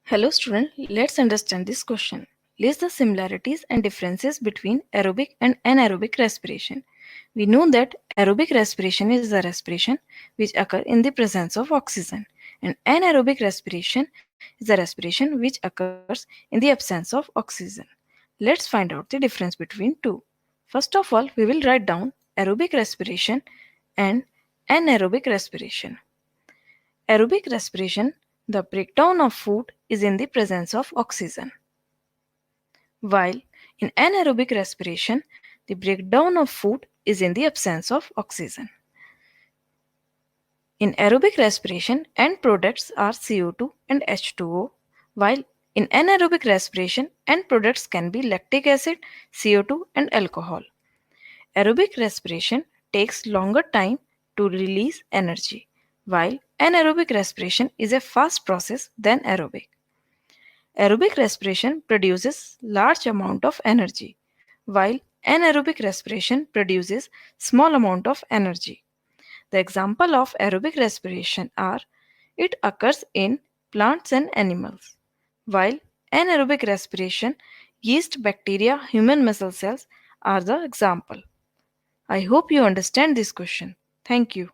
Hello student, let's understand this question. List the similarities and differences between aerobic and anaerobic respiration. We know that aerobic respiration is the respiration which occurs in the presence of oxygen, and anaerobic respiration is the respiration which occurs in the absence of oxygen. Let's find out the difference between two. First of all, we will write down aerobic respiration and anaerobic respiration. Aerobic respiration, the breakdown of food is in the presence of oxygen, while in anaerobic respiration, the breakdown of food is in the absence of oxygen. In aerobic respiration, end products are CO2 and H2O, while in anaerobic respiration, end products can be lactic acid, CO2, and alcohol. Aerobic respiration takes longer time to release energy, while anaerobic respiration is a fast process than aerobic. Aerobic respiration produces large amount of energy, while anaerobic respiration produces small amount of energy. The example of aerobic respiration are it occurs in plants and animals, while anaerobic respiration, yeast, bacteria, human muscle cells are the example. I hope you understand this question. Thank you.